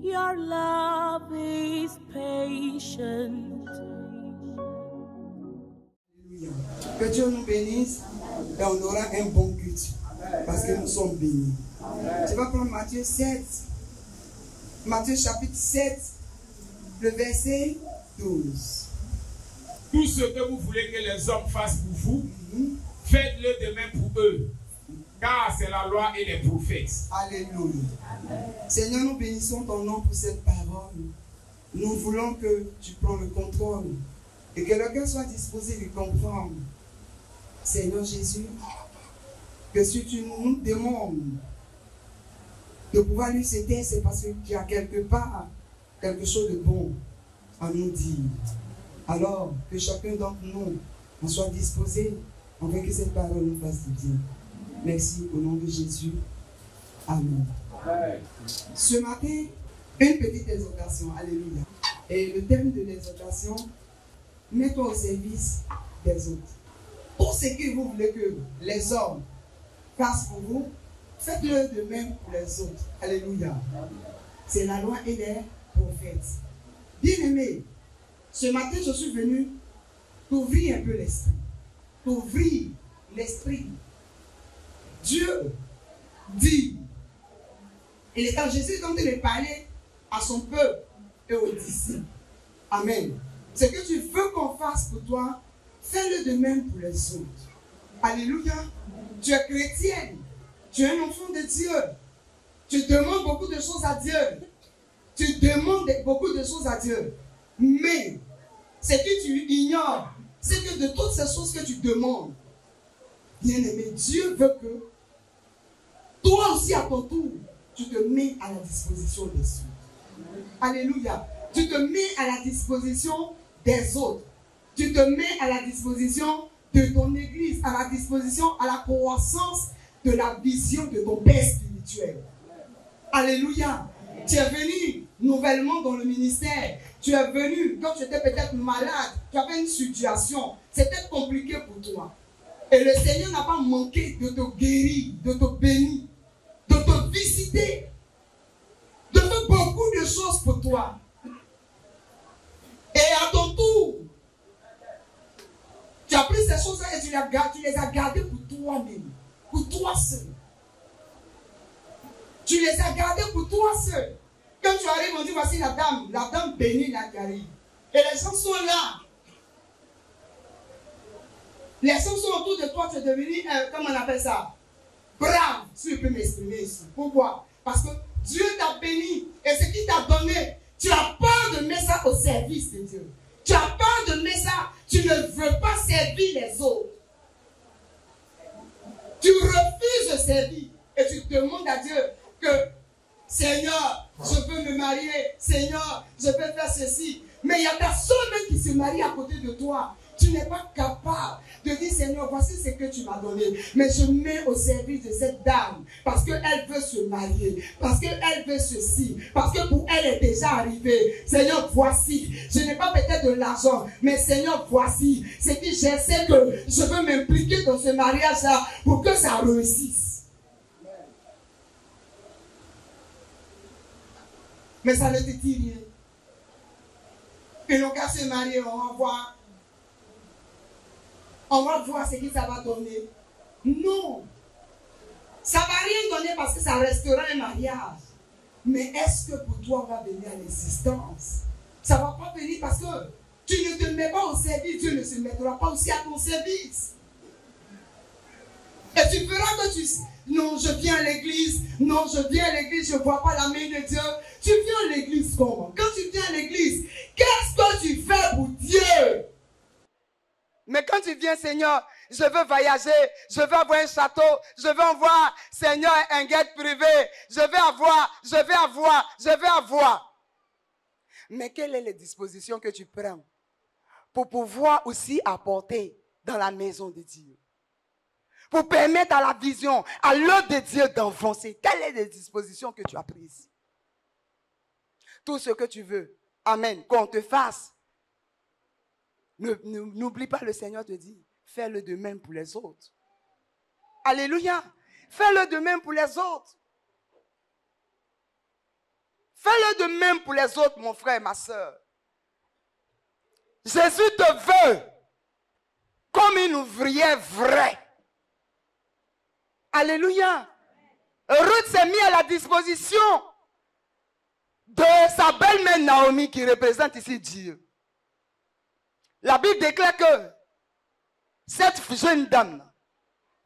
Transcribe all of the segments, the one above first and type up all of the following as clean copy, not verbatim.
Your love is patient. Que Dieu nous bénisse et on aura un bon culte parce que nous sommes bénis. Tu vas prendre Matthieu 7, Matthieu chapitre 7, le verset 12. Tout ce que vous voulez que les hommes fassent pour vous, faites-le de même pour eux, car c'est la loi et les prophètes. Alléluia. Seigneur, nous bénissons ton nom pour cette parole. Nous voulons que tu prends le contrôle et que le cœur soit disposé de comprendre. Seigneur Jésus, que si tu nous demandes de pouvoir lui céder, c'est parce que tu as quelque part quelque chose de bon à nous dire. Alors, que chacun d'entre nous en soit disposé afin que cette parole nous fasse du bien. Merci au nom de Jésus. Amen. Ce matin, une petite exhortation. Alléluia. Et le thème de l'exhortation, mets-toi au service des autres. Tout ce que vous voulez que les hommes fassent pour vous, faites-le de même pour les autres. Alléluia. C'est la loi et les prophètes. Bien-aimés, ce matin, je suis venu t'ouvrir un peu l'esprit. T'ouvrir l'esprit. Dieu dit, il est en Jésus donc de parler à son peuple et aux disciples. Amen. Ce que tu veux qu'on fasse pour toi, fais-le de même pour les autres. Alléluia. Tu es chrétienne. Tu es un enfant de Dieu. Tu demandes beaucoup de choses à Dieu. Tu demandes beaucoup de choses à Dieu. Mais, ce que tu ignores, c'est que de toutes ces choses que tu demandes, bien-aimé, Dieu veut que toi aussi à ton tour, tu te mets à la disposition des autres. Alléluia. Tu te mets à la disposition des autres. Tu te mets à la disposition de ton église, à la disposition, à la croissance de la vision de ton Père spirituel. Alléluia. Tu es venu nouvellement dans le ministère. Tu es venu quand tu étais peut-être malade. Tu avais une situation. C'était compliqué pour toi. Et le Seigneur n'a pas manqué de te guérir, de te bénir, de te visiter, de faire beaucoup de choses pour toi. Et à ton tour, tu as pris ces choses-là et tu les as gardées pour toi-même, pour toi seul. Tu les as gardées pour toi seul. Quand tu arrives, on dit voici la dame bénie là qui arrive. Et les gens sont là. Les gens sont autour de toi, tu es devenu, comment on appelle ça? Brave, si je peux m'exprimer ici. Pourquoi? Parce que Dieu t'a béni et ce qu'il t'a donné, tu as peur de mettre ça au service de Dieu. Tu as peur de mettre ça, tu ne veux pas servir les autres. Tu refuses de servir et tu demandes à Dieu que Seigneur, je veux me marier, Seigneur, je veux faire ceci. Mais il y a personne même qui se marie à côté de toi. Tu n'es pas capable de dire Seigneur, voici ce que tu m'as donné. Mais je mets au service de cette dame parce qu'elle veut se marier, parce qu'elle veut ceci, parce que pour elle est déjà arrivée. Seigneur, voici. Je n'ai pas peut-être de l'argent, mais Seigneur, voici. C'est que je sais que je veux m'impliquer dans ce mariage-là pour que ça réussisse. Mais ça ne te dit rien. Ils n'ont qu'à se marier, on va voir. On va voir ce que ça va donner. Non. Ça ne va rien donner parce que ça restera un mariage. Mais est-ce que pour toi, on va venir à l'existence? Ça ne va pas venir parce que tu ne te mets pas au service. Dieu ne se mettra pas aussi à ton service. Et tu feras que tu... Non, je viens à l'église. Non, je viens à l'église, je ne vois pas la main de Dieu. Tu viens à l'église comment? Quand tu viens à l'église, qu'est-ce que tu fais pour Dieu? Mais quand tu viens, Seigneur, je veux voyager, je veux avoir un château, je veux avoir, Seigneur, un guet privé, je veux avoir. Mais quelles sont les dispositions que tu prends pour pouvoir aussi apporter dans la maison de Dieu? Pour permettre à la vision, à l'œuvre de Dieu d'avancer. Quelles sont les dispositions que tu as prises? Tout ce que tu veux, amen, qu'on te fasse. N'oublie pas, le Seigneur te dit, fais-le de même pour les autres. Alléluia. Fais-le de même pour les autres. Fais-le de même pour les autres, mon frère et ma soeur. Jésus te veut comme une ouvrière vraie. Alléluia. Ruth s'est mise à la disposition de sa belle-mère Naomi qui représente ici Dieu. La Bible déclare que cette jeune dame,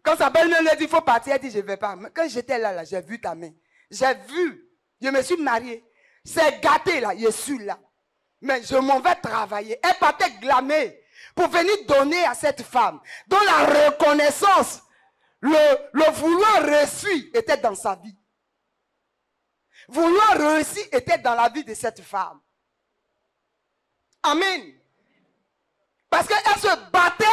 quand sa belle-mère lui dit il faut partir, elle dit je ne vais pas. Quand j'étais là, j'ai vu ta main. J'ai vu, je me suis mariée. C'est gâté là, je suis là. Mais je m'en vais travailler. Elle partait glamer pour venir donner à cette femme dont la reconnaissance, le vouloir reçu était dans sa vie. Vouloir réussir était dans la vie de cette femme. Amen. Parce qu'elle se battait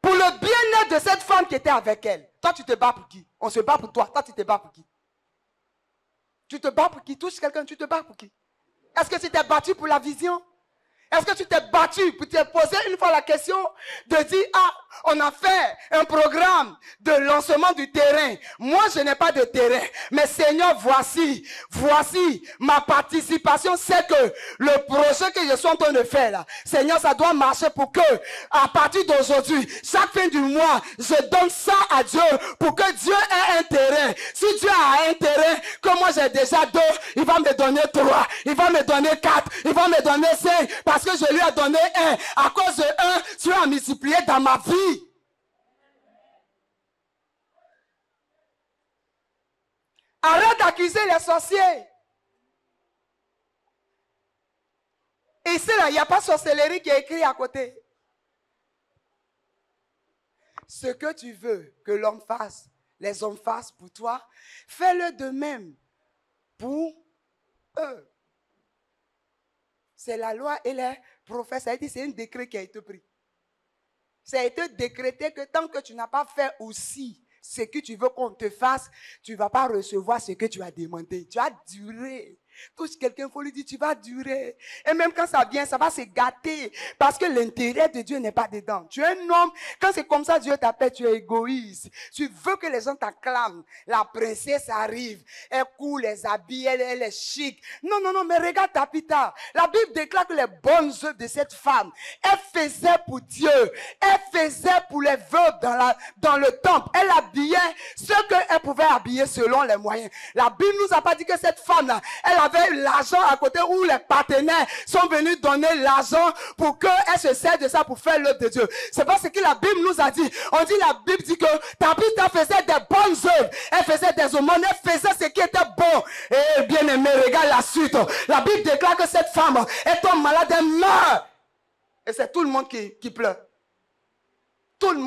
pour le bien-être de cette femme qui était avec elle. Toi, tu te bats pour qui? On se bat pour toi. Toi, tu te bats pour qui? Tu te bats pour qui? Touche quelqu'un, tu te bats pour qui? Est-ce que tu t'es battu pour la vision? Est-ce que tu t'es battu pour te poser une fois la question de dire, ah, on a fait un programme de lancement du terrain. Moi, je n'ai pas de terrain. Mais Seigneur, voici ma participation. C'est que le projet que je suis en train de faire là, Seigneur, ça doit marcher pour que, à partir d'aujourd'hui, chaque fin du mois, je donne ça à Dieu pour que Dieu ait un terrain. Si Dieu a un terrain, que moi j'ai déjà 2, il va me donner 3, il va me donner 4, il va me donner 5, parce que je lui ai donné 1. À cause de 1, Dieu a multiplié dans ma vie. Arrête d'accuser les sorciers. Ici, là, il n'y a pas sorcellerie qui est écrit à côté. Ce que tu veux que l'homme fasse, les hommes fassent pour toi, fais-le de même pour eux. C'est la loi et les prophètes. Ça a dit, c'est un décret qui a été pris. Ça a été décrété que tant que tu n'as pas fait aussi ce que tu veux qu'on te fasse, tu ne vas pas recevoir ce que tu as demandé. Tu as duré. Touche quelqu'un, il faut lui dire, tu vas durer. Et même quand ça vient, ça va se gâter. Parce que l'intérêt de Dieu n'est pas dedans. Tu es un homme, quand c'est comme ça, Dieu t'appelle, tu es égoïste. Tu veux que les gens t'acclament. La princesse arrive, elle coule les habits, elle est chic. Non, non, non, mais regarde Tabitha. La Bible déclare que les bonnes œuvres de cette femme, elle faisait pour Dieu. Elle faisait pour les veuves dans le temple. Elle habillait ce qu'elle pouvait habiller selon les moyens. La Bible nous a pas dit que cette femme-là, elle avait l'argent à côté où les partenaires sont venus donner l'argent pour qu'elle se serve de ça pour faire l'œuvre de Dieu. C'est pas ce que la Bible nous a dit. On dit, la Bible dit que Tabitha faisait des bonnes œuvres. Elle faisait des aumônes, elle faisait ce qui était bon. Et bien aimé, regarde la suite. La Bible déclare que cette femme est tombe malade, elle meurt. Et c'est tout le monde qui pleure. Tout le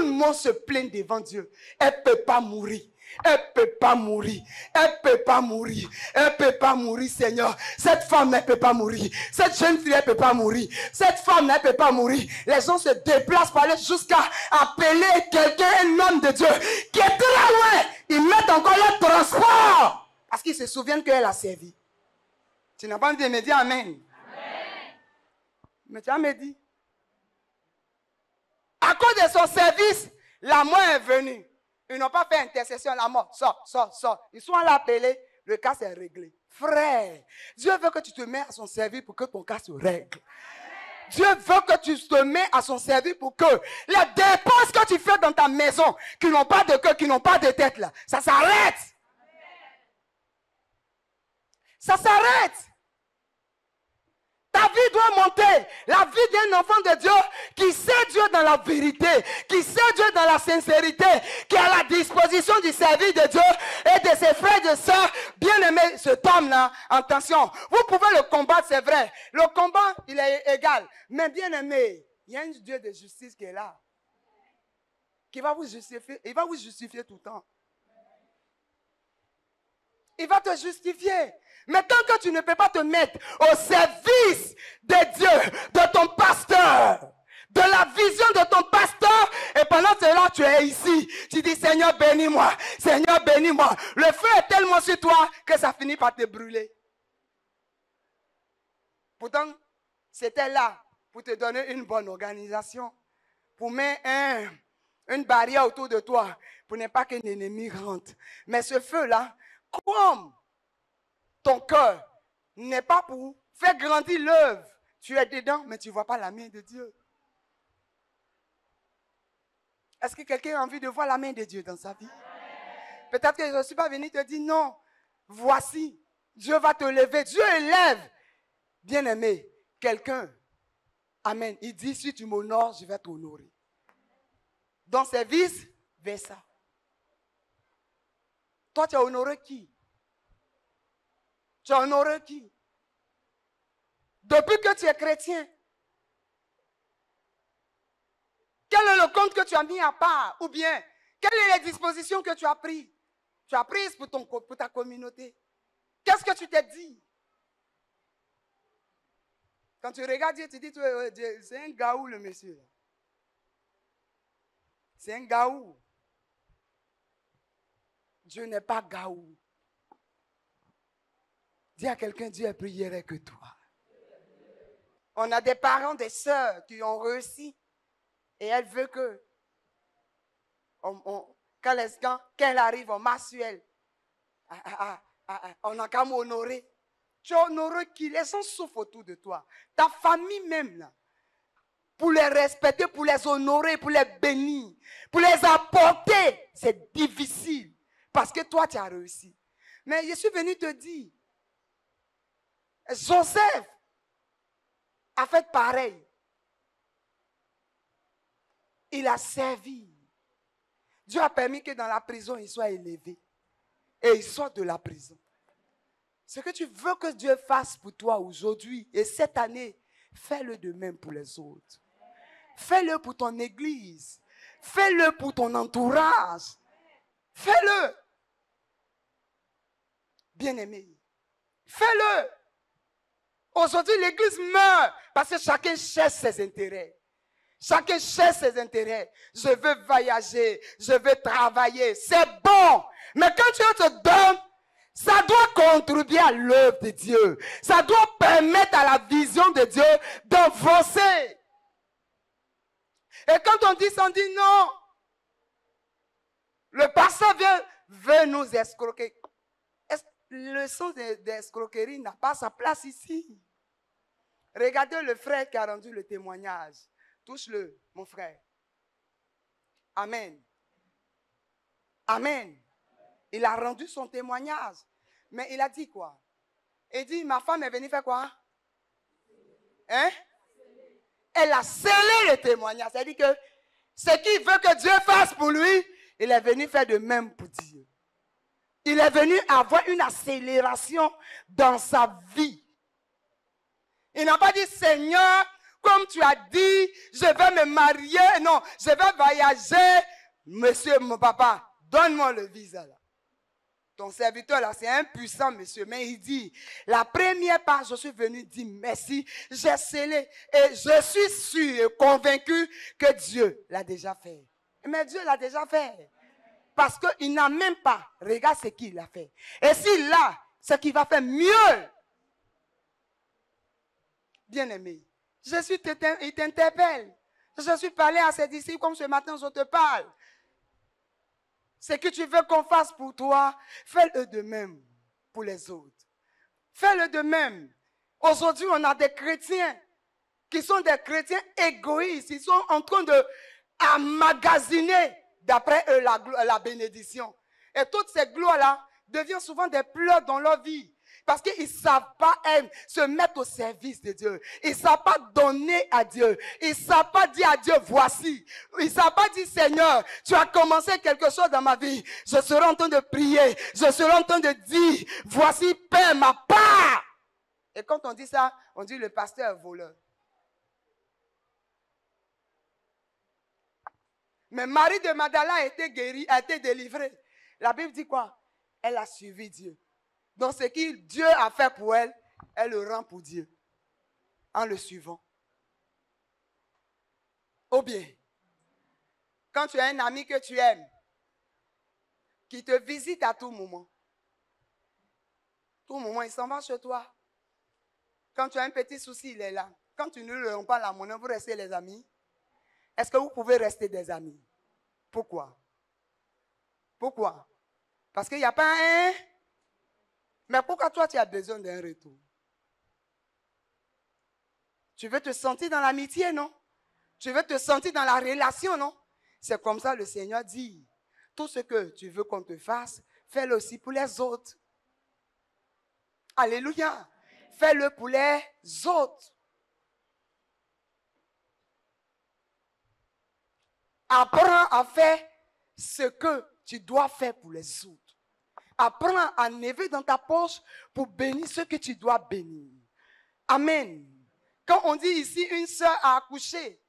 monde se plaint devant Dieu. Elle ne peut pas mourir. Elle ne peut pas mourir. Elle ne peut pas mourir. Elle ne peut pas mourir, Seigneur. Cette femme ne peut pas mourir. Cette jeune fille ne peut pas mourir. Cette femme ne peut pas mourir. Les gens se déplacent pour aller jusqu'à appeler quelqu'un, un homme de Dieu, qui est très loin. Ils mettent encore le transport. Parce qu'ils se souviennent qu'elle a servi. Tu n'as pas envie de me dire Amen. Amen. Mais tu as me dit. À cause de son service, la mort est venue. Ils n'ont pas fait intercession, la mort. Sors. Ils sont allés appeler, le cas s'est réglé. Frère, Dieu veut que tu te mets à son service pour que ton cas se règle. Dieu veut que tu te mets à son service pour que les dépenses que tu fais dans ta maison, qui n'ont pas de cœur, qui n'ont pas de tête, là, ça s'arrête. Ça s'arrête. Ta vie doit monter. La vie d'un enfant de Dieu qui sait Dieu dans la vérité, qui sait Dieu dans la sincérité, qui est à la disposition du service de Dieu et de ses frères et de sœurs. Bien aimé, cet homme-là, attention, vous pouvez le combattre, c'est vrai. Le combat, il est égal. Mais bien aimé, il y a un Dieu de justice qui est là. Qui va vous justifier. Il va vous justifier tout le temps. Il va te justifier. Mais tant que tu ne peux pas te mettre au service de Dieu, de ton pasteur, de la vision de ton pasteur, et pendant cela tu es ici, tu dis Seigneur bénis-moi, Seigneur bénis-moi. Le feu est tellement sur toi que ça finit par te brûler. Pourtant, c'était là pour te donner une bonne organisation, pour mettre une barrière autour de toi, pour ne pas qu'un ennemi rentre. Mais ce feu-là, comme ton cœur n'est pas pour faire grandir l'œuvre. Tu es dedans, mais tu ne vois pas la main de Dieu. Est-ce que quelqu'un a envie de voir la main de Dieu dans sa vie? Peut-être que je ne suis pas venu te dire non. Voici, Dieu va te lever. Dieu élève. Bien-aimé, quelqu'un, amen, il dit si tu m'honores, je vais t'honorer. Donc c'est vice versa. Toi, tu as honoré qui? Tu as honoré qui? Depuis que tu es chrétien, quel est le compte que tu as mis à part? Ou bien, quelles sont les dispositions que tu as prises? Tu as prises pour ta communauté. Qu'est-ce que tu t'es dit? Quand tu regardes Dieu, tu dis, c'est un gaou le monsieur. C'est un gaou. Dieu n'est pas gaou. Dis à quelqu'un, Dieu est plus hiérarque que toi. On a des parents, des sœurs qui ont réussi. Et elle veut que, quand elle arrive en mensuel, on n'a qu'à m'honorer. Tu honores qui? Les gens souffrent autour de toi. Ta famille même, là. Pour les respecter, pour les honorer, pour les bénir, pour les apporter, c'est difficile. Parce que toi, tu as réussi. Mais je suis venu te dire, Joseph a fait pareil. Il a servi. Dieu a permis que dans la prison, il soit élevé. Et il sort de la prison. Ce que tu veux que Dieu fasse pour toi aujourd'hui et cette année, fais-le de même pour les autres. Fais-le pour ton église. Fais-le pour ton entourage. Fais-le. Bien-aimé. Fais-le. Aujourd'hui, l'église meurt parce que chacun cherche ses intérêts. Chacun cherche ses intérêts. Je veux voyager. Je veux travailler. C'est bon. Mais quand Dieu te donne, ça doit contribuer à l'œuvre de Dieu. Ça doit permettre à la vision de Dieu d'avancer. Et quand on dit ça, on dit non. Le pasteur veut nous escroquer. Le sens d'escroquerie n'a pas sa place ici. Regardez le frère qui a rendu le témoignage. Touche-le, mon frère. Amen. Amen. Il a rendu son témoignage. Mais il a dit quoi? Il dit, ma femme est venue faire quoi? Hein? Elle a scellé le témoignage. C'est-à-dire que ce qu'il veut que Dieu fasse pour lui, il est venu faire de même pour Dieu. Il est venu avoir une accélération dans sa vie. Il n'a pas dit, Seigneur, comme tu as dit, je vais me marier. Non, je vais voyager. Monsieur, mon papa, donne-moi le visa là. Ton serviteur là, c'est un puissant monsieur. Mais il dit, la première part, je suis venu dire merci. J'ai scellé. Et je suis sûr et convaincu que Dieu l'a déjà fait. Mais Dieu l'a déjà fait. Parce qu'il n'a même pas. Regarde ce qu'il a fait. Et s'il l'a, c'est qu'il va faire mieux. Bien-aimé, il t'interpelle. Je suis parlé à ses disciples comme ce matin je te parle. Ce que tu veux qu'on fasse pour toi, fais-le de même pour les autres. Fais-le de même. Aujourd'hui, on a des chrétiens qui sont des chrétiens égoïstes. Ils sont en train de emmagasiner d'après eux la bénédiction. Et toutes ces gloires-là deviennent souvent des pleurs dans leur vie. Parce qu'ils ne savent pas se mettre au service de Dieu. Ils ne savent pas donner à Dieu. Ils ne savent pas dire à Dieu, voici. Ils ne savent pas dire, Seigneur, tu as commencé quelque chose dans ma vie. Je serai en train de prier. Je serai en train de dire, voici, Père, ma part. Et quand on dit ça, on dit le pasteur voleur. Mais Marie de Magdala a été guérie, a été délivrée. La Bible dit quoi? Elle a suivi Dieu. Donc ce que Dieu a fait pour elle, elle le rend pour Dieu. En le suivant. Ou bien, quand tu as un ami que tu aimes, qui te visite à tout moment, il s'en va chez toi. Quand tu as un petit souci, il est là. Quand tu ne lui rends pas la monnaie, vous restez les amis. Est-ce que vous pouvez rester des amis? Pourquoi? Pourquoi? Parce qu'il n'y a pas un... Mais pourquoi toi, tu as besoin d'un retour? Tu veux te sentir dans l'amitié, non? Tu veux te sentir dans la relation, non? C'est comme ça le Seigneur dit. Tout ce que tu veux qu'on te fasse, fais-le aussi pour les autres. Alléluia. Fais-le pour les autres. Apprends à faire ce que tu dois faire pour les autres. Apprends à enlever dans ta poche pour bénir ce que tu dois bénir. Amen. Quand on dit ici une sœur a accouché,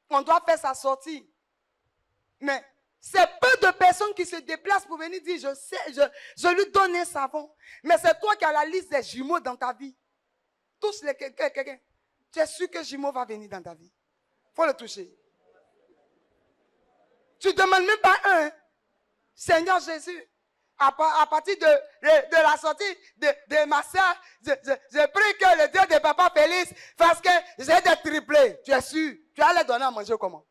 on doit faire sa sortie. Mais c'est peu de personnes qui se déplacent pour venir dire, je sais, je lui donne un savon. Mais c'est toi qui as la liste des jumeaux dans ta vie. Tous les quelqu'un. Tu es sûr que jumeau va venir dans ta vie. Il faut le toucher. Tu ne demandes même pas un. Seigneur Jésus, à partir de la sortie de ma soeur, je prie que le Dieu de papa Félix fasse que j'ai des triplés. Tu es sûr? Tu vas les donner à manger comment?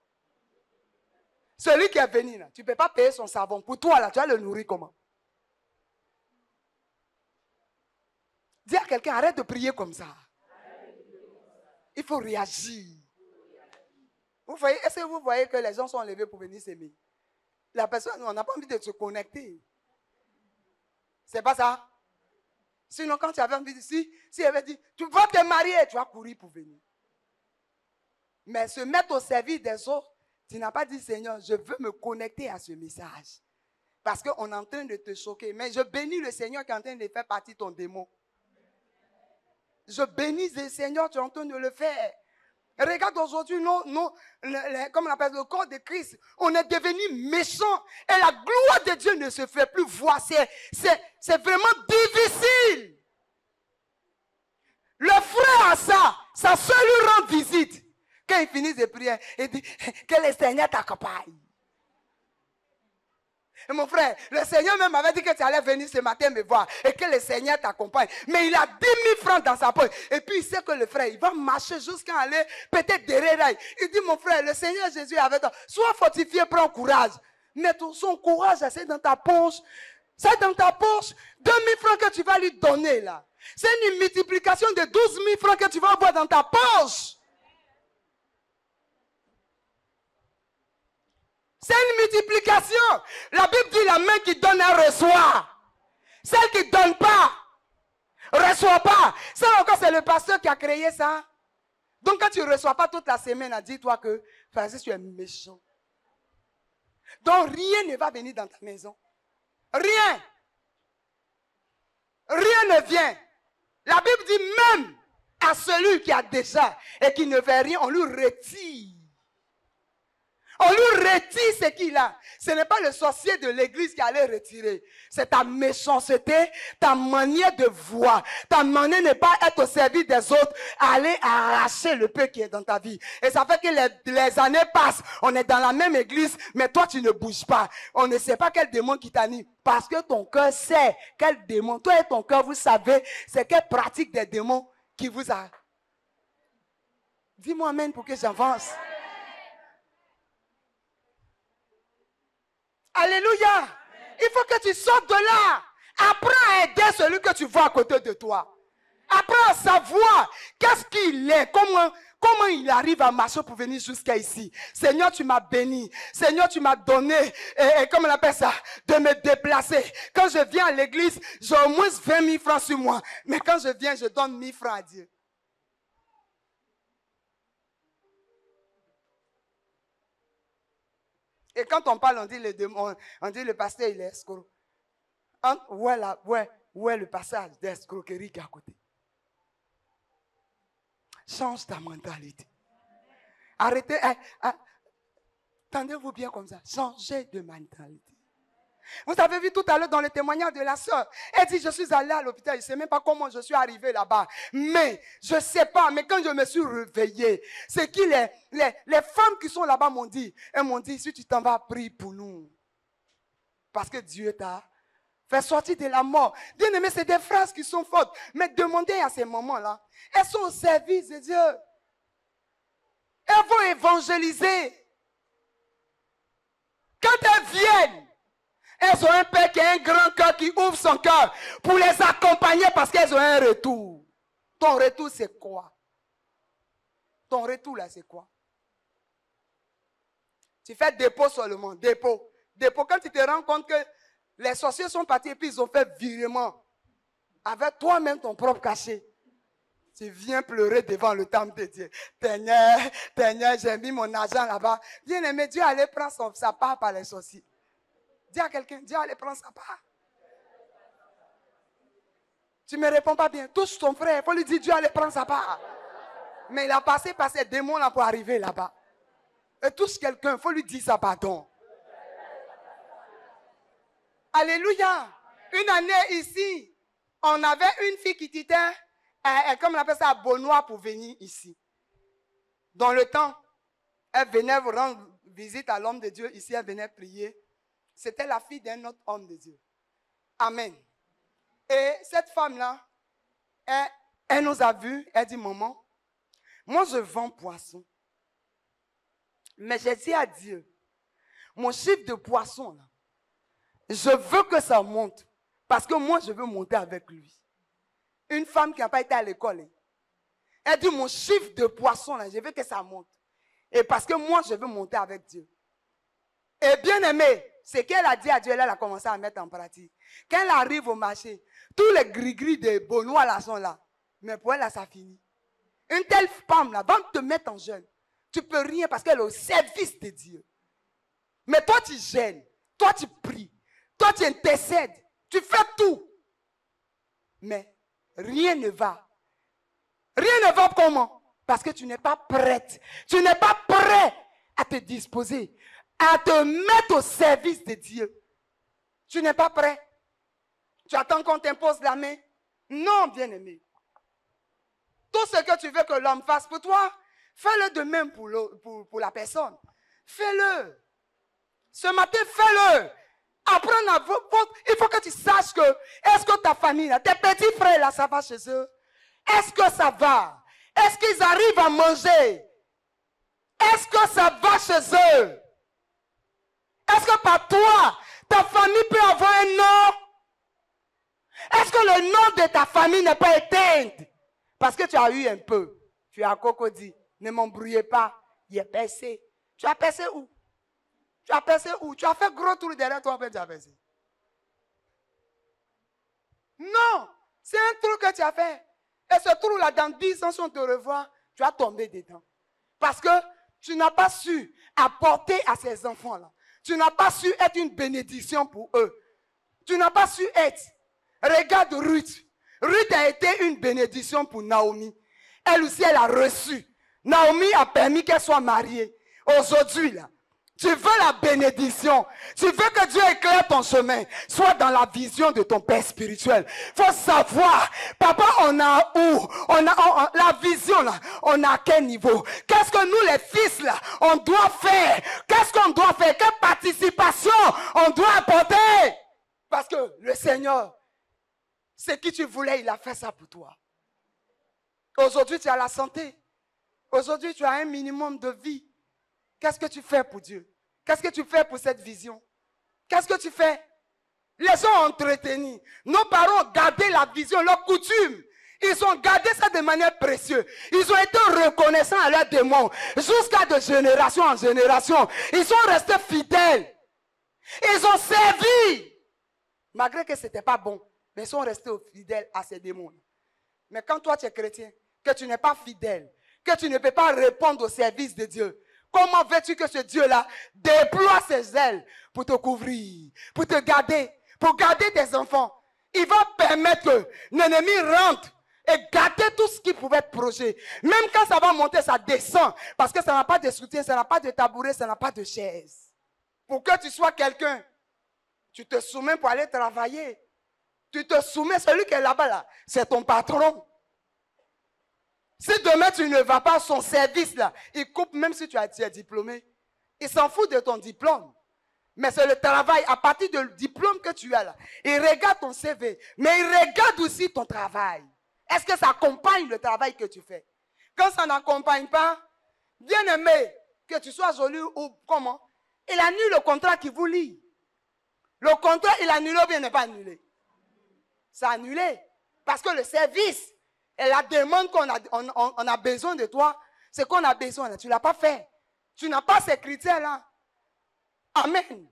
Celui qui est venu là, tu ne peux pas payer son savon. Pour toi là, tu vas le nourrir comment? Dis à quelqu'un, arrête de prier comme ça. Il faut réagir. Vous voyez, est-ce que vous voyez que les gens sont levés pour venir s'aimer? La personne, on n'a pas envie de se connecter. C'est pas ça? Sinon, quand tu avais envie de si elle avait dit, tu vas te marier, tu vas courir pour venir. Mais se mettre au service des autres, tu n'as pas dit, Seigneur, je veux me connecter à ce message. Parce qu'on est en train de te choquer. Mais je bénis le Seigneur qui est en train de faire partie de ton démon. Je bénis le Seigneur, tu es en train de le faire. Regarde aujourd'hui, comme on appelle le corps de Christ, on est devenu méchant et la gloire de Dieu ne se fait plus voir. C'est vraiment difficile. Le frère a ça seul lui rend visite. Quand il finit de prier, il dit que le Seigneur t'accompagne. Et mon frère, le Seigneur même avait dit que tu allais venir ce matin me voir et que le Seigneur t'accompagne. Mais il a 10 000 francs dans sa poche. Et puis il sait que le frère, il va marcher jusqu'à aller peut-être derrière. Il dit, mon frère, le Seigneur Jésus est avec toi. Sois fortifié, prends courage. Mais son courage, c'est dans ta poche. C'est dans ta poche. 2 000 francs que tu vas lui donner là. C'est une multiplication de 12 000 francs que tu vas avoir dans ta poche. C'est une multiplication. La Bible dit la main qui donne, elle reçoit. Celle qui ne donne pas, reçoit pas. Ça encore, c'est le pasteur qui a créé ça. Donc quand tu ne reçois pas toute la semaine, dis-toi que tu es méchant. Donc rien ne va venir dans ta maison. Rien. Rien ne vient. La Bible dit même à celui qui a déjà et qui ne fait rien, on lui retire. On lui retire ce qu'il a. Ce n'est pas le sorcier de l'église qui allait retirer. C'est ta méchanceté, ta manière de voir. Ta manière de ne pas être au service des autres. Aller arracher le peu qui est dans ta vie. Et ça fait que les années passent. On est dans la même église, mais toi tu ne bouges pas. On ne sait pas quel démon qui t'anime. Parce que ton cœur sait quel démon. Toi et ton cœur, vous savez, c'est quelle pratique des démons qui vous a... Dis-moi amen pour que j'avance. Alléluia. Il faut que tu sortes de là. Apprends à aider celui que tu vois à côté de toi. Apprends à savoir qu'est-ce qu'il est, comment il arrive à marcher pour venir jusqu'à ici. Seigneur, tu m'as béni. Seigneur, tu m'as donné, comment on appelle ça, de me déplacer. Quand je viens à l'église, j'ai au moins 20 000 francs sur moi. Mais quand je viens, je donne 1000 francs à Dieu. Et quand on parle, on dit le pasteur, il est escroc. Où est le passage d'escroquerie qui est à côté? Change ta mentalité. Arrêtez. Tendez-vous bien comme ça. Changez de mentalité. Vous avez vu tout à l'heure dans le témoignage de la sœur. Elle dit, je suis allée à l'hôpital. Je ne sais même pas comment je suis arrivée là-bas. Mais, je ne sais pas. Mais quand je me suis réveillée, c'est que les femmes qui sont là-bas m'ont dit, elles m'ont dit, si tu t'en vas, prie pour nous. Parce que Dieu t'a fait sortir de la mort. Bien aimé, c'est des phrases qui sont fortes. Mais demandez à ces moments-là. Elles sont au service de Dieu. Elles vont évangéliser. Quand elles viennent, Elles ont un père qui a un grand cœur, qui ouvre son cœur pour les accompagner parce qu'elles ont un retour. Ton retour, c'est quoi? Ton retour, là, c'est quoi? Tu fais dépôt seulement, dépôt. Dépôt, quand tu te rends compte que les sorciers sont partis et puis ils ont fait virement avec toi-même ton propre cachet. Tu viens pleurer devant le temple de Dieu. Seigneur, j'ai mis mon argent là-bas. Bien aimé, Dieu allait prendre sa part par les sorciers. Dis à quelqu'un, Dieu allait prendre sa part. Tu ne me réponds pas bien. Touche ton frère, il faut lui dire Dieu allait prendre sa part. Mais il a passé par ces démons là pour arriver là-bas. Et touche quelqu'un, il faut lui dire ça pardon. Alléluia. Une année ici, on avait une fille qui quittait, comme on appelle ça, à Beaunois pour venir ici. Dans le temps, elle venait vous rendre visite à l'homme de Dieu. Ici, elle venait prier. C'était la fille d'un autre homme de Dieu. Amen. Et cette femme-là, elle nous a vus. Elle dit, maman, moi je vends poisson. Mais j'ai dit à Dieu, mon chiffre de poisson, là, je veux que ça monte. Parce que moi, je veux monter avec lui. Une femme qui n'a pas été à l'école. Hein. Elle dit, mon chiffre de poisson, là, je veux que ça monte. Et parce que moi, je veux monter avec Dieu. Et bien aimé, ce qu'elle a dit à Dieu, elle a commencé à mettre en pratique. Quand elle arrive au marché, tous les gris-gris de Beaunois là sont là. Mais pour elle, là, ça finit. Une telle femme, là, va te mettre en jeûne. Tu ne peux rien parce qu'elle est au service de Dieu. Mais toi, tu gênes. Toi, tu pries. Toi, tu intercèdes. Tu fais tout. Mais rien ne va. Rien ne va comment? Parce que tu n'es pas prête. Tu n'es pas prêt à te disposer, à te mettre au service de Dieu. Tu n'es pas prêt. Tu attends qu'on t'impose la main? Non, bien-aimé. Tout ce que tu veux que l'homme fasse pour toi, fais-le de même pour la personne. Fais-le. Ce matin, fais-le. Apprends à votre... Il faut que tu saches que, est-ce que ta famille, là, tes petits frères, là, ça va chez eux? Est-ce que ça va? Est-ce qu'ils arrivent à manger? Est-ce que ça va chez eux? Est-ce que par toi, ta famille peut avoir un nom? Est-ce que le nom de ta famille n'est pas éteint? Parce que tu as eu un peu. Tu as cocodie. Ne m'embrouillez pas. Il est percé. Tu as percé où? Tu as percé où? Tu as fait gros tour derrière toi, après tu as percé. Non. C'est un trou que tu as fait. Et ce trou-là, dans 10 ans, si on te revoit, tu vas tomber dedans. Parce que tu n'as pas su apporter à ces enfants-là. Tu n'as pas su être une bénédiction pour eux. Tu n'as pas su être. Regarde Ruth. Ruth a été une bénédiction pour Naomi. Elle aussi, elle a reçu. Naomi a permis qu'elle soit mariée. Aujourd'hui, là, tu veux la bénédiction. Tu veux que Dieu éclaire ton chemin. Sois dans la vision de ton Père spirituel. Il faut savoir, papa, on a où? La vision, là, on a à quel niveau? Qu'est-ce que nous, les fils, là, on doit faire? Qu'est-ce qu'on doit faire? Quelle participation on doit apporter? Parce que le Seigneur, ce que tu voulais, il a fait ça pour toi. Aujourd'hui, tu as la santé. Aujourd'hui, tu as un minimum de vie. Qu'est-ce que tu fais pour Dieu? Qu'est-ce que tu fais pour cette vision? Qu'est-ce que tu fais? Les gens ont entretenu. Nos parents ont gardé la vision, leur coutume. Ils ont gardé ça de manière précieuse. Ils ont été reconnaissants à leurs démons. Jusqu'à de génération en génération. Ils sont restés fidèles. Ils ont servi. Malgré que ce n'était pas bon. Mais ils sont restés fidèles à ces démons. Mais quand toi tu es chrétien, que tu n'es pas fidèle, que tu ne peux pas répondre au service de Dieu, comment veux-tu que ce Dieu-là déploie ses ailes pour te couvrir, pour te garder, pour garder tes enfants? Il va permettre que l'ennemi rentre et garder tout ce qui pouvait être projet. Même quand ça va monter, ça descend. Parce que ça n'a pas de soutien, ça n'a pas de tabouret, ça n'a pas de chaise. Pour que tu sois quelqu'un, tu te soumets pour aller travailler. Tu te soumets, celui qui est là-bas, là, c'est ton patron. Si demain tu ne vas pas à son service, là, il coupe même si tu es diplômé. Il s'en fout de ton diplôme. Mais c'est le travail, à partir du diplôme que tu as là. Il regarde ton CV, mais il regarde aussi ton travail. Est-ce que ça accompagne le travail que tu fais? Quand ça n'accompagne pas, bien aimé, que tu sois joli ou comment, il annule le contrat qui vous lie. Le contrat, il est annulé ou bien il n'est pas annulé? C'est annulé. Parce que le service et la demande qu'on a, on a besoin de toi, c'est qu'on a besoin. Là. Tu ne l'as pas fait. Tu n'as pas ces critères-là. Amen.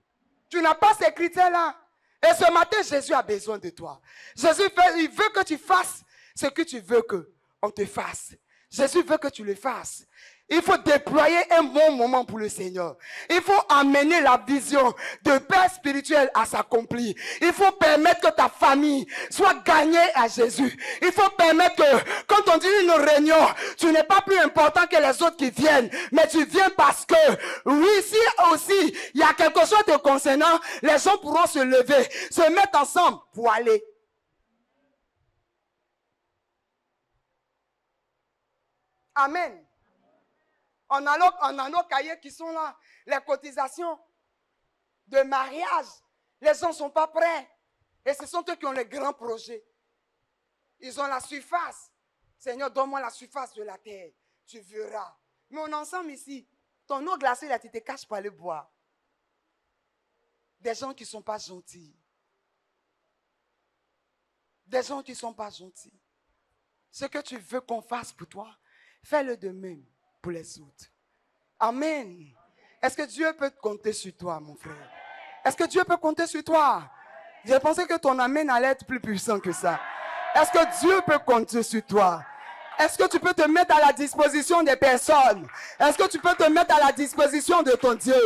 Tu n'as pas ces critères-là. Et ce matin, Jésus a besoin de toi. Jésus il veut que tu fasses ce que tu veux qu'on te fasse. Jésus veut que tu le fasses. Il faut déployer un bon moment pour le Seigneur. Il faut amener la vision de Père spirituel à s'accomplir. Il faut permettre que ta famille soit gagnée à Jésus. Il faut permettre que, quand on dit une réunion, tu n'es pas plus important que les autres qui viennent. Mais tu viens parce que, oui, si aussi il y a quelque chose de concernant, les gens pourront se lever, se mettre ensemble pour aller. Amen. On a nos cahiers qui sont là. Les cotisations de mariage. Les gens ne sont pas prêts. Et ce sont eux qui ont les grands projets. Ils ont la surface. Seigneur, donne-moi la surface de la terre. Tu verras. Mais on est ensemble ici. Ton eau glacée, là, tu te caches pas le bois. Des gens qui ne sont pas gentils. Des gens qui ne sont pas gentils. Ce que tu veux qu'on fasse pour toi, fais-le de même pour les autres. Amen. Est-ce que Dieu peut compter sur toi, mon frère? Est-ce que Dieu peut compter sur toi? J'ai pensé que ton amen allait être plus puissant que ça. Est-ce que Dieu peut compter sur toi? Est-ce que tu peux te mettre à la disposition des personnes? Est-ce que tu peux te mettre à la disposition de ton Dieu?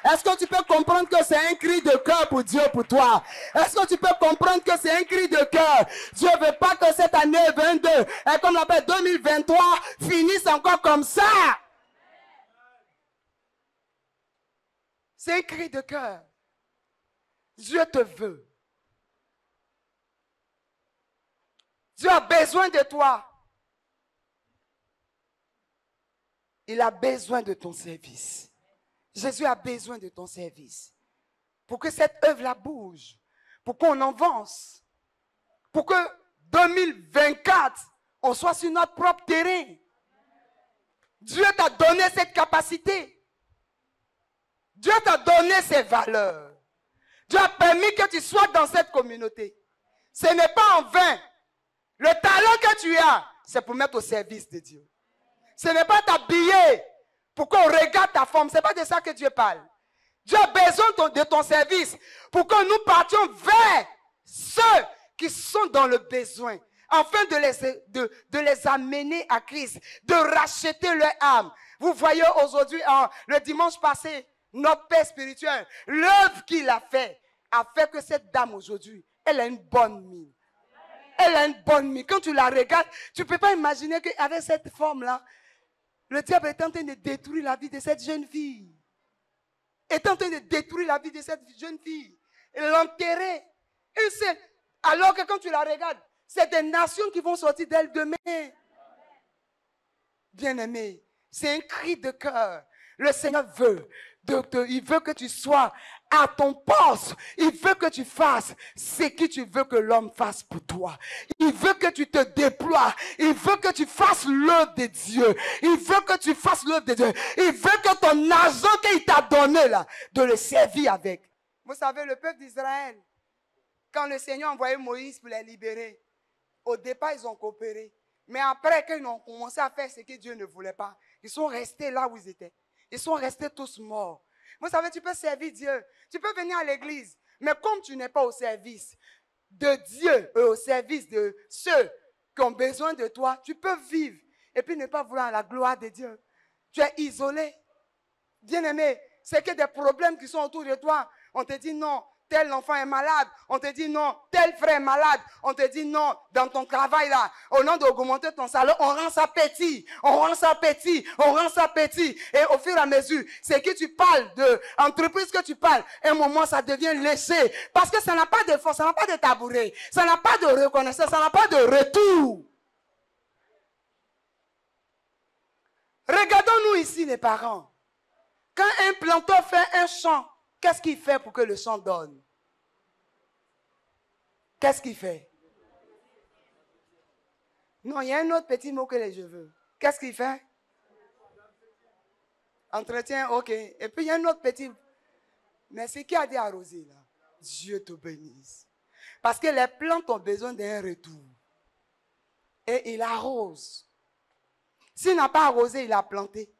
Est-ce que tu peux comprendre que c'est un cri de cœur pour Dieu, pour toi? Est-ce que tu peux comprendre que c'est un cri de cœur? Dieu ne veut pas que cette année 22, et comme on l'appelle 2023, finisse encore comme ça. C'est un cri de cœur. Dieu te veut. Dieu a besoin de toi. Il a besoin de ton service. Jésus a besoin de ton service. Pour que cette œuvre-là bouge. Pour qu'on avance. Pour que 2024, on soit sur notre propre terrain. Dieu t'a donné cette capacité. Dieu t'a donné ces valeurs. Dieu a permis que tu sois dans cette communauté. Ce n'est pas en vain. Le talent que tu as, c'est pour mettre au service de Dieu. Ce n'est pas t'habiller pour qu'on regarde ta forme. Ce n'est pas de ça que Dieu parle. Dieu a besoin de ton service pour que nous partions vers ceux qui sont dans le besoin. Afin de les amener à Christ. De racheter leur âme. Vous voyez aujourd'hui, le dimanche passé, notre Père spirituel, l'œuvre qu'il a fait que cette dame aujourd'hui, elle a une bonne mine. Elle a une bonne mine. Quand tu la regardes, tu ne peux pas imaginer qu'avec cette forme-là, le diable est en train de détruire la vie de cette jeune fille. Est en train de détruire la vie de cette jeune fille. Et l'enterrer. Alors que quand tu la regardes, c'est des nations qui vont sortir d'elle demain. Bien-aimé, c'est un cri de cœur. Le Seigneur veut. Il veut que tu sois à ton poste. Il veut que tu fasses ce que tu veux que l'homme fasse pour toi. Il veut que tu te déploies. Il veut que tu fasses l'œuvre de Dieu. Il veut que tu fasses l'œuvre de Dieu. Il veut que ton argent qu'il t'a donné là, de le servir avec. Vous savez, le peuple d'Israël, quand le Seigneur a envoyé Moïse pour les libérer, au départ, ils ont coopéré. Mais après, quand ils ont commencé à faire ce que Dieu ne voulait pas, ils sont restés là où ils étaient. Ils sont restés tous morts. Vous savez, tu peux servir Dieu. Tu peux venir à l'église. Mais comme tu n'es pas au service de Dieu, au service de ceux qui ont besoin de toi, tu peux vivre et puis ne pas vouloir la gloire de Dieu. Tu es isolé. Bien-aimé, c'est que des problèmes qui sont autour de toi. On te dit non, tel enfant est malade. On te dit non, tel frère est malade. On te dit non, dans ton travail là, au nom d'augmenter ton salaire, on rend ça petit. On rend ça petit. On rend ça petit. Et au fur et à mesure, c'est que tu parles de entreprise que tu parles. Un moment, ça devient léger. Parce que ça n'a pas de force, ça n'a pas de tabouret. Ça n'a pas de reconnaissance, ça n'a pas de retour. Regardons-nous ici les parents. Quand un planteur fait un champ, qu'est-ce qu'il fait pour que le champ donne? Qu'est-ce qu'il fait? Non, il y a un autre petit mot que je veux. Qu'est-ce qu'il fait? Entretien, ok. Et puis il y a un autre petit... Mais c'est qui a dit arroser là? Dieu te bénisse. Parce que les plantes ont besoin d'un retour. Et il arrose. S'il n'a pas arrosé, il a planté.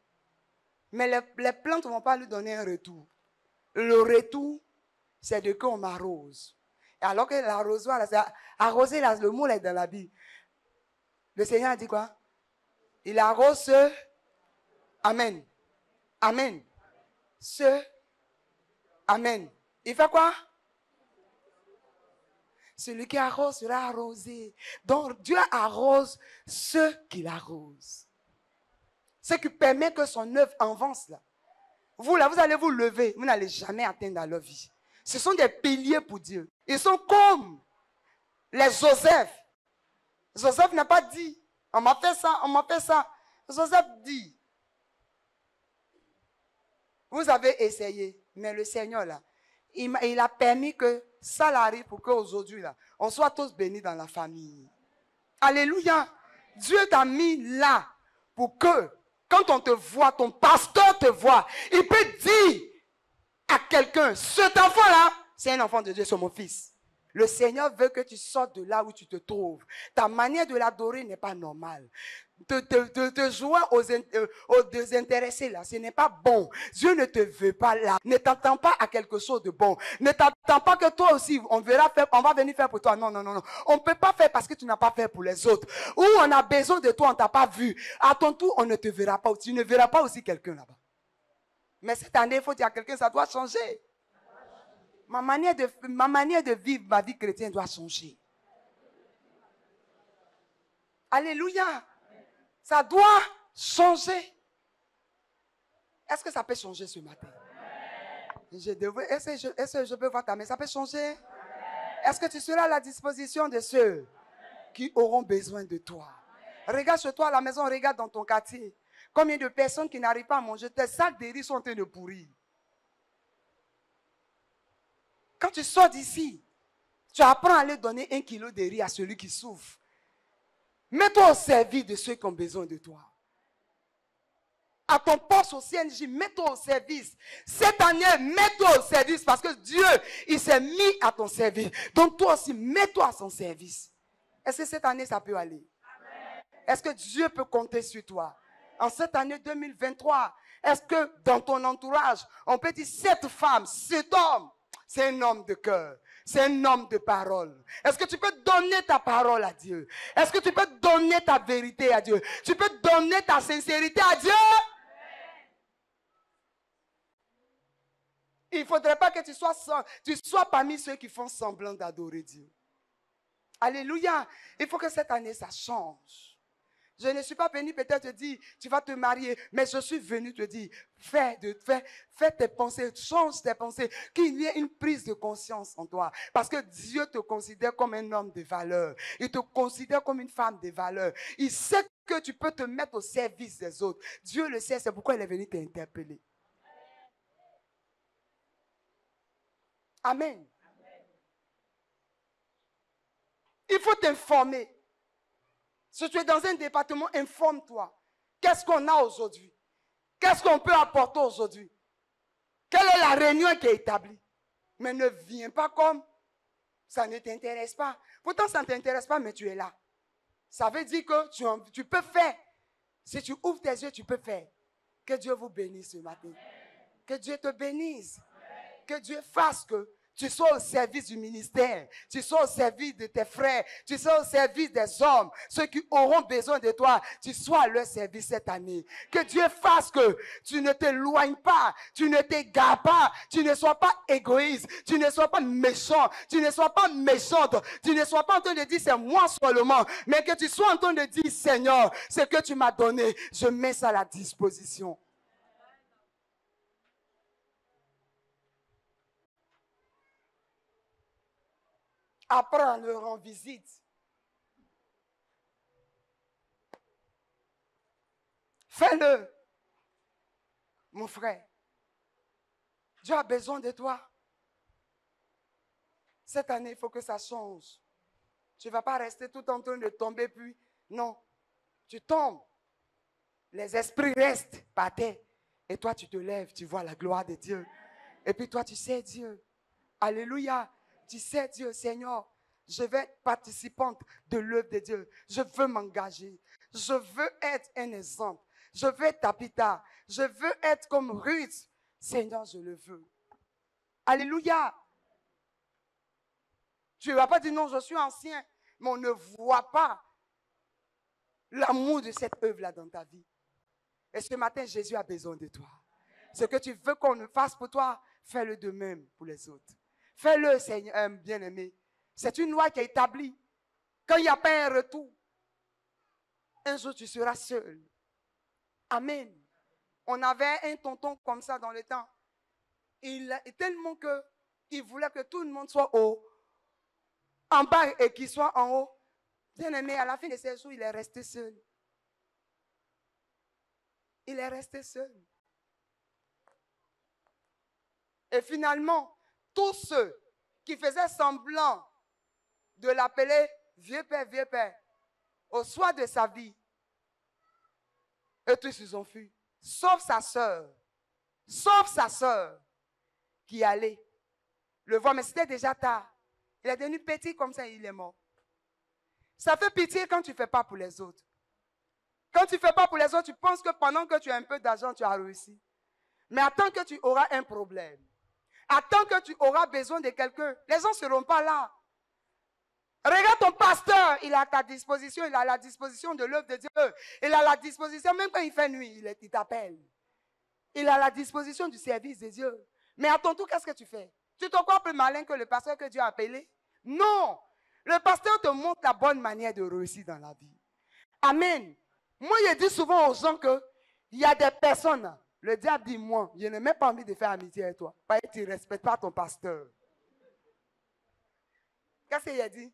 Mais les plantes ne vont pas lui donner un retour. Le retour, c'est de qu'on m'arrose. Et alors que l'arrosoir, arroser, le mot est dans la Bible. Le Seigneur a dit quoi? Il arrose ce. Amen. Amen. Ce. Amen. Il fait quoi? Celui qui arrose sera arrosé. Donc Dieu arrose ceux qu'il arrose. Ce qui permet que son œuvre avance là. Vous là, vous allez vous lever. Vous n'allez jamais atteindre dans leur vie. Ce sont des piliers pour Dieu. Ils sont comme les Joseph. Joseph n'a pas dit, on m'a fait ça, on m'a fait ça. Joseph dit, vous avez essayé, mais le Seigneur là, il a permis que ça arrive pour qu'aujourd'hui là, on soit tous bénis dans la famille. Alléluia. Dieu t'a mis là pour que, quand on te voit, ton pasteur te voit, il peut dire à quelqu'un, cet enfant-là, c'est un enfant de Dieu, c'est mon fils. Le Seigneur veut que tu sortes de là où tu te trouves. Ta manière de l'adorer n'est pas normale. Te jouer aux désintéressés là, ce n'est pas bon. Dieu ne te veut pas là. Ne t'attends pas à quelque chose de bon. Ne t'attends pas que toi aussi, on va venir faire pour toi. Non, non, non, non. On ne peut pas faire parce que tu n'as pas fait pour les autres. Ou on a besoin de toi, on ne t'a pas vu. À ton tour, on ne te verra pas. Tu ne verras pas aussi quelqu'un là-bas. Mais cette année, il faut dire à quelqu'un, ça doit changer. Ma manière de vivre ma vie chrétienne doit changer. Alléluia. Ça doit changer. Est-ce que ça peut changer ce matin? Est-ce que je peux voir ta main? Ça peut changer? Est-ce que tu seras à la disposition de ceux qui auront besoin de toi? Regarde chez toi à la maison, regarde dans ton quartier. Combien de personnes qui n'arrivent pas à manger? Tes sacs de riz sont en train de pourrir. Quand tu sors d'ici, tu apprends à aller donner 1 kilo de riz à celui qui souffre. Mets-toi au service de ceux qui ont besoin de toi. À ton poste au CNJ, mets-toi au service. Cette année, mets-toi au service parce que Dieu, il s'est mis à ton service. Donc toi aussi, mets-toi à son service. Est-ce que cette année, ça peut aller? Est-ce que Dieu peut compter sur toi? En cette année 2023, est-ce que dans ton entourage, on peut dire cette femme, cet homme, c'est un homme de cœur. C'est un homme de parole. Est-ce que tu peux donner ta parole à Dieu? Est-ce que tu peux donner ta vérité à Dieu? Tu peux donner ta sincérité à Dieu? Il ne faudrait pas que tu sois parmi ceux qui font semblant d'adorer Dieu. Alléluia. Il faut que cette année, ça change. Je ne suis pas venu peut-être te dire, tu vas te marier, mais je suis venu te dire, fais tes pensées, change tes pensées, qu'il y ait une prise de conscience en toi. Parce que Dieu te considère comme un homme de valeur. Il te considère comme une femme de valeur. Il sait que tu peux te mettre au service des autres. Dieu le sait, c'est pourquoi il est venu t'interpeller. Amen. Il faut t'informer. Si tu es dans un département, informe-toi. Qu'est-ce qu'on a aujourd'hui? Qu'est-ce qu'on peut apporter aujourd'hui? Quelle est la réunion qui est établie? Mais ne viens pas comme ça ne t'intéresse pas. Pourtant, ça ne t'intéresse pas, mais tu es là. Ça veut dire que tu peux faire. Si tu ouvres tes yeux, tu peux faire. Que Dieu vous bénisse ce matin. Que Dieu te bénisse. Que Dieu fasse que tu sois au service du ministère, tu sois au service de tes frères, tu sois au service des hommes, ceux qui auront besoin de toi, tu sois à leur service cette année. Que Dieu fasse que tu ne t'éloignes pas, tu ne t'égares pas, tu ne sois pas égoïste, tu ne sois pas méchant, tu ne sois pas méchante, tu ne sois pas en train de dire c'est moi seulement, mais que tu sois en train de dire Seigneur, ce que tu m'as donné, je mets ça à la disposition. Apprends à leur rendre visite. Fais-le, mon frère. Dieu a besoin de toi. Cette année, il faut que ça change. Tu ne vas pas rester tout en train de tomber, puis non. Tu tombes. Les esprits restent par terre. Et toi, tu te lèves, tu vois la gloire de Dieu. Et puis toi, tu sais Dieu. Alléluia. Tu sais, Dieu, Seigneur, je vais être participante de l'œuvre de Dieu. Je veux m'engager. Je veux être un exemple. Je veux être Tabitha. Je veux être comme Ruth. Seigneur, je le veux. Alléluia. Tu ne vas pas dire non, je suis ancien, mais on ne voit pas l'amour de cette œuvre-là dans ta vie. Et ce matin, Jésus a besoin de toi. Ce que tu veux qu'on fasse pour toi, fais-le de même pour les autres. Fais-le, Seigneur, bien-aimé. C'est une loi qui est établie. Quand il n'y a pas un retour, un jour tu seras seul. Amen. On avait un tonton comme ça dans le temps. Tellement qu'il voulait que tout le monde soit en bas et qu'il soit en haut. Bien-aimé, à la fin de ses jours, il est resté seul. Il est resté seul. Et finalement, tous ceux qui faisaient semblant de l'appeler vieux père, au soir de sa vie, eux tous ils ont fui. Sauf sa sœur qui allait le voir, mais c'était déjà tard. Il est devenu petit comme ça, il est mort. Ça fait pitié quand tu ne fais pas pour les autres. Quand tu ne fais pas pour les autres, tu penses que pendant que tu as un peu d'argent, tu as réussi. Mais attends que tu auras un problème. Attends que tu auras besoin de quelqu'un. Les gens ne seront pas là. Regarde ton pasteur, il est à ta disposition, il est à la disposition de l'œuvre de Dieu. Il est à la disposition, même quand il fait nuit, il t'appelle. Il est à la disposition du service de Dieu. Mais à ton tour, qu'est-ce que tu fais? Tu te crois plus malin que le pasteur que Dieu a appelé? Non. Le pasteur te montre la bonne manière de réussir dans la vie. Amen. Moi, je dis souvent aux gens qu'il y a des personnes, le diable dit, moi, je n'ai même pas envie de faire amitié avec toi. Parce que tu ne respectes pas ton pasteur. Qu'est-ce qu'il a dit?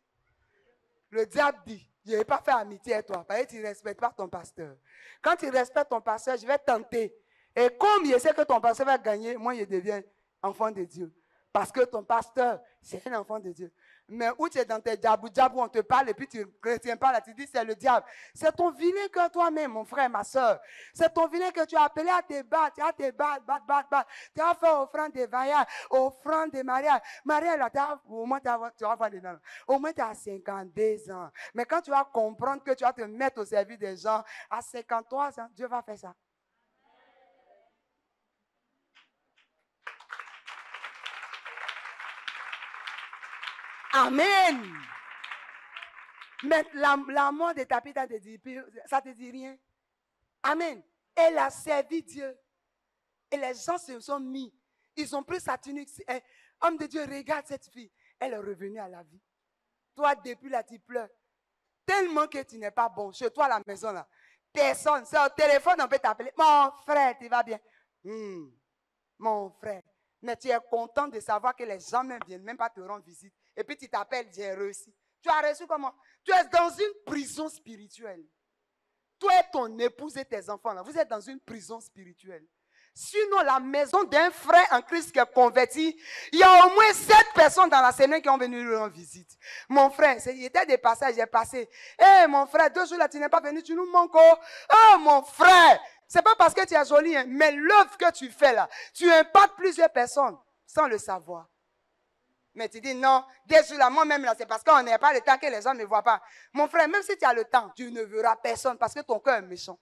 Le diable dit, je ne vais pas faire amitié avec toi. Parce que tu ne respectes pas ton pasteur. Quand tu respectes ton pasteur, je vais tenter. Et comme je sais que ton pasteur va gagner, moi, je deviens enfant de Dieu. Parce que ton pasteur, c'est un enfant de Dieu. Mais où tu es dans tes djabou, on te parle et puis tu ne retiens pas là, tu dis c'est le diable. C'est ton vilain cœur toi-même, mon frère, ma soeur. C'est ton vilain que tu as appelé à te battre, Tu as fait offrande de vaillage, offrande de mariage. Mariage, là, au moins tu vas voir dedans. Au moins tu as 52 ans. Mais quand tu vas comprendre que tu vas te mettre au service des gens, à 53 ans, Dieu va faire ça. Amen. Mais la mort de Tabitha, ça te dit rien. Amen. Elle a servi Dieu. Et les gens se sont mis. Ils ont pris sa tunique. Homme de Dieu, regarde cette fille. Elle est revenue à la vie. Toi, depuis là, tu pleures. Tellement que tu n'es pas bon. Chez toi, à la maison, là. Personne. C'est au téléphone, on peut t'appeler. Mon frère, tu vas bien. Mon frère. Mais tu es content de savoir que les gens ne viennent même pas te rendre visite. Et puis tu t'appelles, j'ai réussi. Tu as reçu comment? Tu es dans une prison spirituelle. Toi et ton épouse et tes enfants, là, vous êtes dans une prison spirituelle. Sinon, la maison d'un frère en Christ qui est converti, il y a au moins 7 personnes dans la semaine qui ont venu lui rendre visite. Mon frère, il était des passages, j'ai passé. Hé, mon frère, 2 jours là, tu n'es pas venu, tu nous manques. Oh, mon frère, c'est pas parce que tu es joli, hein, mais l'œuvre que tu fais là, tu impactes plusieurs personnes sans le savoir. Mais tu dis non, dès là, moi-même là, c'est parce qu'on n'a pas le temps que les gens ne me voient pas. Mon frère, même si tu as le temps, tu ne verras personne parce que ton cœur est méchant.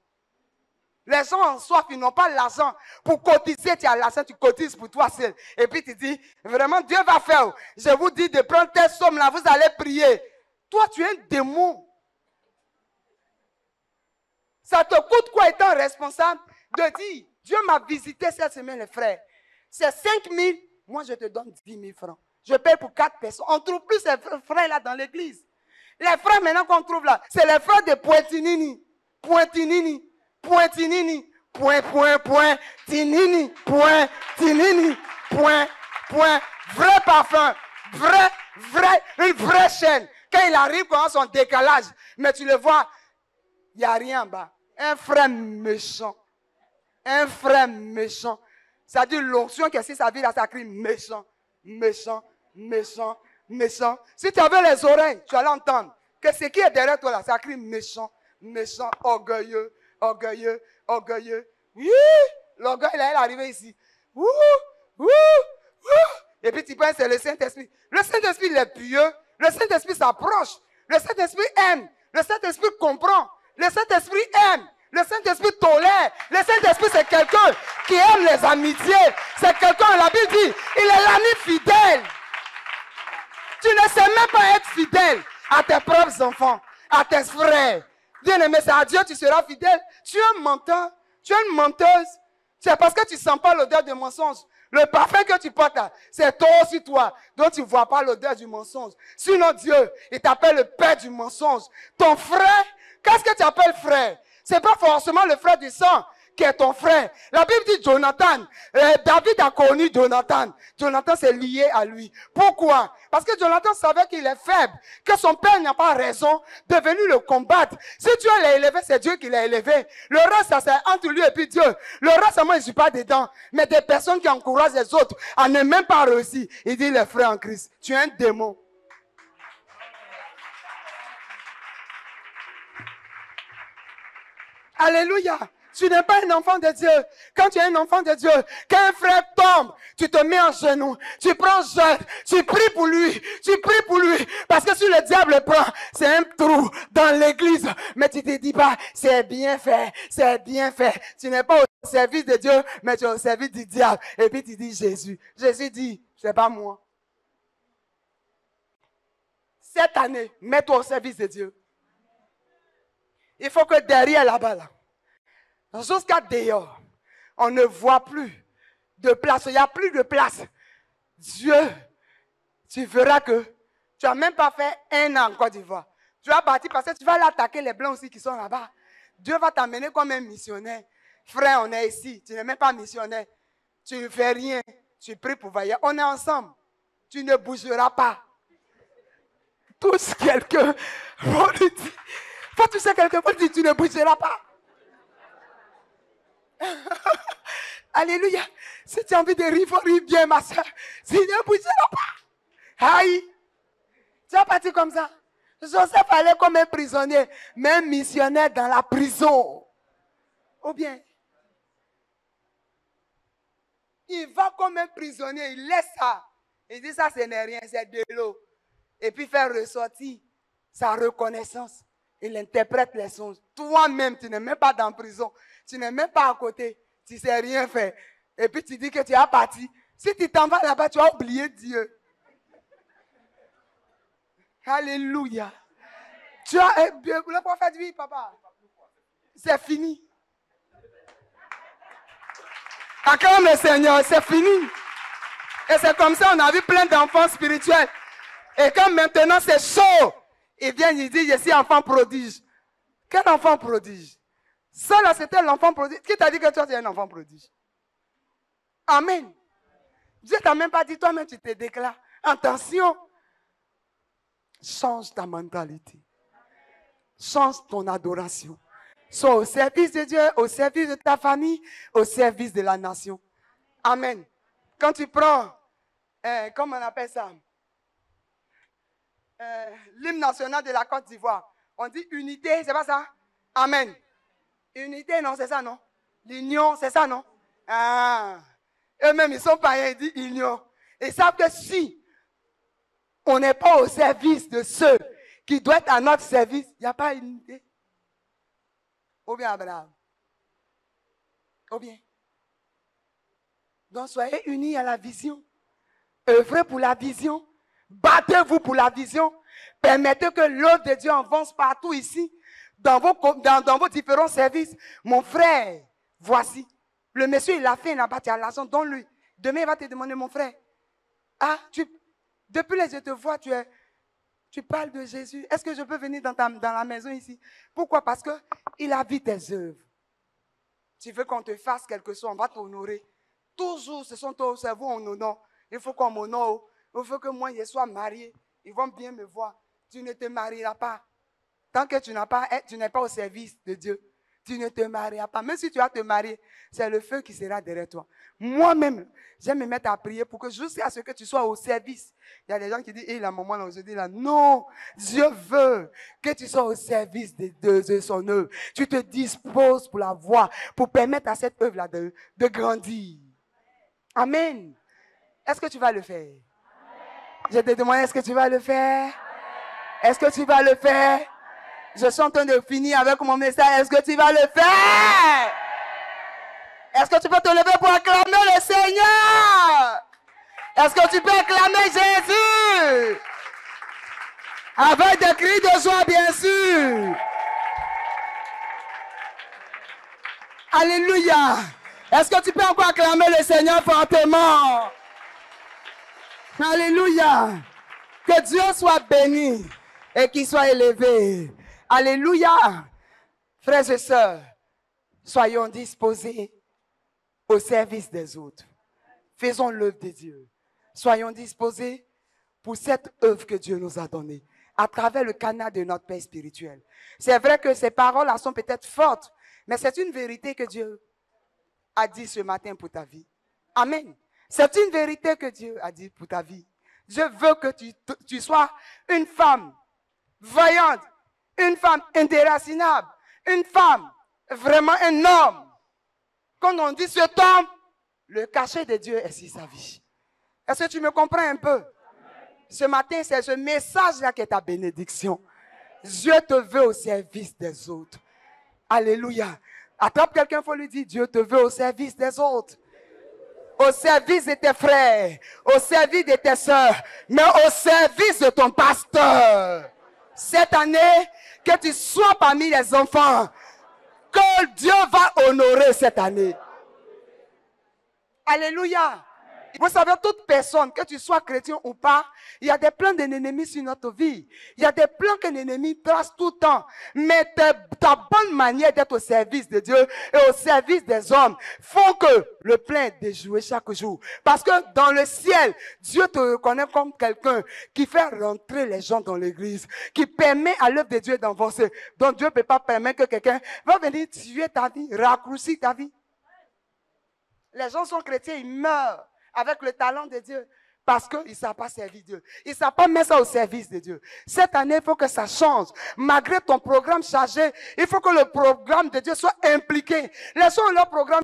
Les gens en soif, ils n'ont pas l'argent pour cotiser. Tu as l'argent, tu cotises pour toi seul. Et puis tu dis, vraiment, Dieu va faire. Je vous dis de prendre tes sommes là, vous allez prier. Toi, tu es un démon. Ça te coûte quoi étant responsable de dire, Dieu m'a visité cette semaine, les frères. C'est 5 000, moi je te donne 10 000 francs. Je paye pour 4 personnes. On ne trouve plus ces frères là dans l'église. Les frères maintenant qu'on trouve là, c'est les frères de Pointinini. Pointinini. Pointinini. Tinini. Pointinini. Vrai parfum. Une vraie chaîne. Quand il arrive, quand son décalage. Mais tu le vois, il n'y a rien en bas. Un frère méchant. Un frère méchant. Ça dit l'onction que si sa vie là, ça crie méchant. Méchant. Méchant, méchant. Si tu avais les oreilles, tu allais entendre que ce qui est derrière toi là, ça crie méchant, méchant, orgueilleux, orgueilleux, orgueilleux. Oui, l'orgueil là, il est arrivé ici. Et puis tu penses c'est le Saint-Esprit. Le Saint-Esprit, il est pieux. Le Saint-Esprit s'approche. Le Saint-Esprit aime. Le Saint-Esprit comprend. Le Saint-Esprit aime. Le Saint-Esprit tolère. Le Saint-Esprit, c'est quelqu'un qui aime les amitiés. C'est quelqu'un, la Bible dit, il est l'ami fidèle. Tu ne sais même pas être fidèle à tes propres enfants, à tes frères. Bien-aimé, c'est à Dieu tu seras fidèle. Tu es un menteur, tu es une menteuse. C'est parce que tu ne sens pas l'odeur du mensonge. Le parfum que tu portes là, c'est toi aussi toi, dont tu ne vois pas l'odeur du mensonge. Sinon Dieu, il t'appelle le père du mensonge. Ton frère, qu'est-ce que tu appelles frère? Ce n'est pas forcément le frère du sang qui est ton frère. La Bible dit Jonathan. David a connu Jonathan. Jonathan s'est lié à lui. Pourquoi? Parce que Jonathan savait qu'il est faible, que son père n'a pas raison de venir le combattre. Si Dieu l'a élevé, c'est Dieu qui l'a élevé. Le reste, ça c'est entre lui et puis Dieu. Le reste, moi, je ne suis pas dedans. Mais des personnes qui encouragent les autres à ne même pas réussir. Il dit, les frères en Christ, tu es un démon. Alléluia. Tu n'es pas un enfant de Dieu. Quand tu es un enfant de Dieu, quand un frère tombe, tu te mets en genoux, tu prends jeûne, tu pries pour lui, Parce que si le diable prend, c'est un trou dans l'église. Mais tu te dis pas, c'est bien fait, c'est bien fait. Tu n'es pas au service de Dieu, mais tu es au service du diable. Et puis tu dis Jésus. Jésus dit, c'est pas moi. Cette année, mets-toi au service de Dieu. Il faut que derrière là-bas, là, jusqu'à dehors, on ne voit plus de place. Il n'y a plus de place. Dieu, tu verras que tu n'as même pas fait 1 an en Côte d'Ivoire. Tu vas partir parce que tu vas aller attaquer les Blancs aussi qui sont là-bas. Dieu va t'amener comme un missionnaire. Frère, on est ici. Tu n'es même pas missionnaire. Tu ne fais rien. Tu pries pour voyager. On est ensemble. Tu ne bougeras pas. Tous quelqu'un. Faut toucher quelqu'un. Faut dire tu ne bougeras pas. Alléluia. Si tu as envie de rire, il faut rire bien, ma soeur. Si tu ne bougeras pas. Aïe. Tu vas partir comme ça. Joseph allait comme un prisonnier, mais un missionnaire dans la prison. Ou bien, il va comme un prisonnier, il laisse ça. Il dit ça, ce n'est rien, c'est de l'eau. Et puis faire ressortir sa reconnaissance. Il interprète les songes. Toi-même, tu n'es même pas dans la prison. Tu n'es même pas à côté. Tu ne sais rien faire. Et puis tu dis que tu es parti. Si tu t'en vas là-bas, tu as oublié Dieu. Alléluia. Tu as le prophète dit, papa, c'est fini. Acclame le Seigneur, c'est fini. Et c'est comme ça, on a vu plein d'enfants spirituels. Et comme maintenant c'est chaud, ils viennent, ils disent, je suis enfant prodige. Quel enfant prodige? Ça là, c'était l'enfant prodige. Qui t'a dit que toi, tu es un enfant prodige? Amen. Dieu t'a même pas dit, toi-même, tu te déclares. Attention. Change ta mentalité. Change ton adoration. Sois au service de Dieu, au service de ta famille, au service de la nation. Amen. Quand tu prends, comment on appelle ça? L'hymne national de la Côte d'Ivoire. On dit unité, c'est pas ça? Amen. Unité, non, c'est ça, non? L'union, c'est ça, non? Ah. Eux-mêmes, ils sont païens, ils disent union. Ils savent que si on n'est pas au service de ceux qui doivent être à notre service, il n'y a pas unité. Ou bien, Abraham. Ou bien. Donc, soyez unis à la vision. Œuvrez pour la vision. Battez-vous pour la vision. Permettez que l'œuvre de Dieu avance partout ici, dans vos différents services. Mon frère, voici. Le monsieur, il a fait là-bas, tu as l'argent, donne-lui. Demain, il va te demander, mon frère. Ah, depuis les je te vois, tu parles de Jésus. Est-ce que je peux venir dans la maison ici? Pourquoi? Parce qu'il a vu tes œuvres. Tu veux qu'on te fasse quelque chose, on va t'honorer. Toujours, ce sont ton cerveau en honore. Il faut qu'on m'honore. Il faut que moi, je sois marié. Ils vont bien me voir. Tu ne te marieras pas. Tant que tu n'es pas au service de Dieu, tu ne te marieras pas. Même si tu vas te marier, c'est le feu qui sera derrière toi. Moi-même, j'aime me mettre à prier pour que jusqu'à ce que tu sois au service. Il y a des gens qui disent, la maman là aujourd'hui là, non, Dieu veut que tu sois au service de son œuvre. Tu te disposes pour la voir, pour permettre à cette œuvre là de grandir. Amen. Est-ce que tu vas le faire? Je te demande, est-ce que tu vas le faire? Est-ce que tu vas le faire? Je suis en train de finir avec mon message. Est-ce que tu vas le faire? Est-ce que tu peux te lever pour acclamer le Seigneur? Est-ce que tu peux acclamer Jésus? Avec des cris de joie, bien sûr. Alléluia. Est-ce que tu peux encore acclamer le Seigneur fortement? Alléluia. Que Dieu soit béni et qu'il soit élevé. Alléluia. Frères et sœurs, soyons disposés au service des autres. Faisons l'œuvre de Dieu. Soyons disposés pour cette œuvre que Dieu nous a donnée à travers le canal de notre Père spirituel. C'est vrai que ces paroles-là sont peut-être fortes, mais c'est une vérité que Dieu a dit ce matin pour ta vie. Amen. C'est une vérité que Dieu a dit pour ta vie. Dieu veut que tu sois une femme vaillante, une femme indéracinable, une femme, vraiment un homme. Quand on dit cet homme, le cachet de Dieu est sur sa vie. Est-ce que tu me comprends un peu? Ce matin, c'est ce message-là qui est ta bénédiction. Dieu te veut au service des autres. Alléluia. Attrape quelqu'un, il faut lui dire, Dieu te veut au service des autres. Au service de tes frères, au service de tes soeurs, mais au service de ton pasteur. Cette année, que tu sois parmi les enfants, que Dieu va honorer cette année. Alléluia. Vous savez, toute personne, que tu sois chrétien ou pas, il y a des plans de l'ennemi sur notre vie. Il y a des plans que l'ennemi trace tout le temps. Mais ta bonne manière d'être au service de Dieu et au service des hommes font que le plan est déjoué chaque jour. Parce que dans le ciel, Dieu te reconnaît comme quelqu'un qui fait rentrer les gens dans l'église, qui permet à l'œuvre de Dieu d'avancer. Donc Dieu ne peut pas permettre que quelqu'un va venir tuer ta vie, raccourcir ta vie. Les gens sont chrétiens, ils meurent avec le talent de Dieu parce qu'ils ne savent pas servir Dieu. Ils ne savent pas mettre ça au service de Dieu. Cette année, il faut que ça change. Malgré ton programme chargé, il faut que le programme de Dieu soit impliqué. Les gens ont leur programme